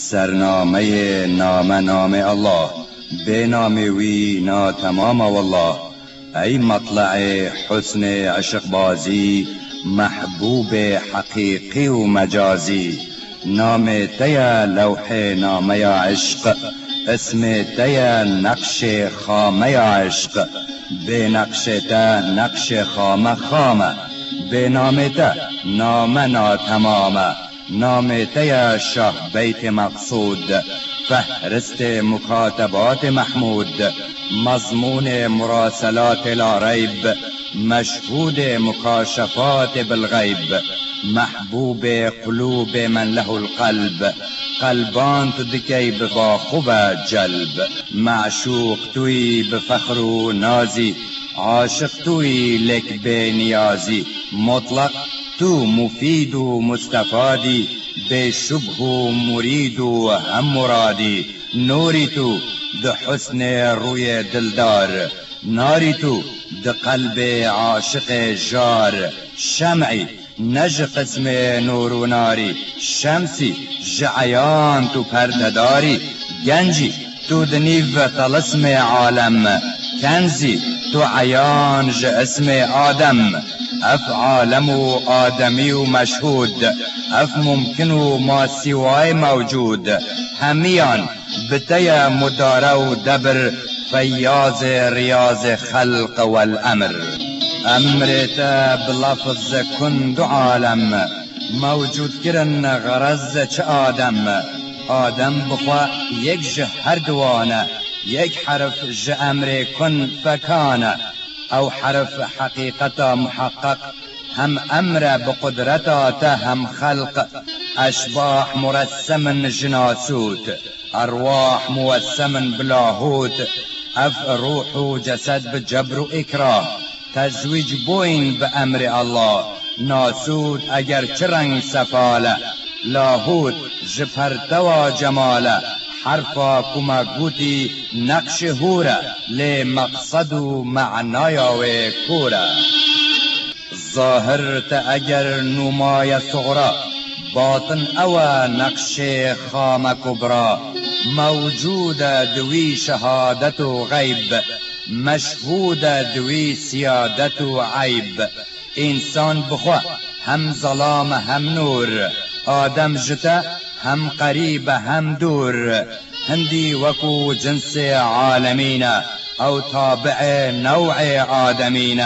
سرنامه نام الله به نام وی ناتمام والله. ای مطلع حسن عشق بازی، محبوب حقیقی و مجازی. نام تیا لوح نامه عشق، اسم تیا نقش خامه عشق. به نقش تا نقش خامه خامه، به نام تا نام ناتمامه. نام تیا شاه بیت مقصود، فهرست مکاتبات محمود. مضمون مراسلات لا ریب، مشهود مکاشفات بالغیب. محبوب قلوب من له القلب، قلبان تو دکی بوا خوب جلب. معشوق توی بفخر و نازی، عاشق توی لک به نیازی. مطلق تو مفید و مستفادی، به شبه و مرید و هم مرادی. نوری تو ده حسن روی دلدار، ناری تو ده قلب عاشق جار. شمعی نج قسم نور و ناری، شمسی جعیان تو پردداری. گنجی تو دنیو طلسم عالم، کنزی تو عیان ج اسم آدم. اف عالم و آدمی و مشهود، اف ممکن و ما سوای موجود. همیان بتی مداره و دبر، فیاض ریاض خلق والامر. امرتا بلفظ کن دو عالم، موجود کرن غرض چه آدم. آدم بخوا یک جه هر دوانه، یک حرف ج امر کن فکانه. او حرف حقیقتا محقق، هم امر بقدرتا تا هم خلق. اشباح مرسم جناسوت، ارواح موسم بلاهوت. اف روح و جسد بجبر و اکراه، تزویج بوین به امر الله. ناسوت اگر چه رنگ سفاله، لاهوت جپرتوا جماله. حرفا کما گوتی نقش هوره، لی مقصد و معنایا و کوره. ظاهر تا اگر نمای صغرا، باطن او نقش خام کبرا. موجود دوی شهادت و غیب، مشهود دوی سیادت و عیب. انسان بخوا هم ظلام هم نور، آدم جتا هم قریب هم دور. هندی وکو جنس عالمین، او تابع نوع آدمین.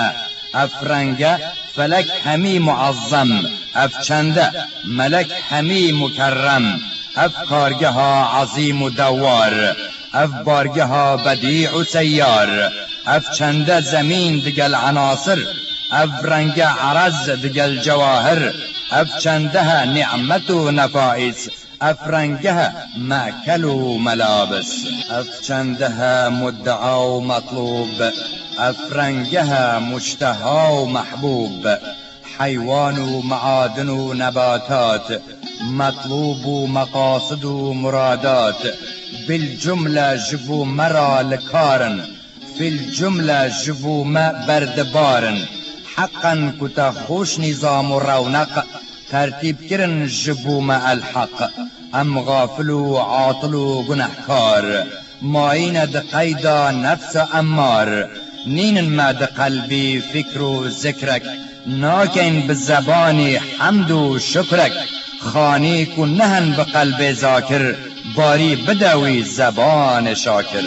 افرنگه فلک همی معظم، افچنده ملک همی مکرم. اف کارگه ها عظیم و دوار، اف بارگه ها بدیع و سیار. اف چنده زمین دگل عناصر، اف رنگ عرض دگل جواهر. اف چنده نعمت و نفائس، اف رنگه مأکل و ملابس. اف چنده مدعا و مطلوب، اف رنگه مشتهى و محبوب. حیوان و معادن و نباتات، مطلوب و مقاصد و مرادات. بالجمله جبو مرا لکارن، فی الجمله جبو ما بردبارن. حقا کتا خوش نظام و رونق، ترتیب کرن جبو ما الحق. ام غافل و عاطل و گنهکار، ماین د قیدا نفس امار. نین ما د قلبی فکر و ذکرک، ناکن بزبانی حمد و شکرک. خانی کو نهن بقلب ذاکر، باری بدوی زبان شاکر.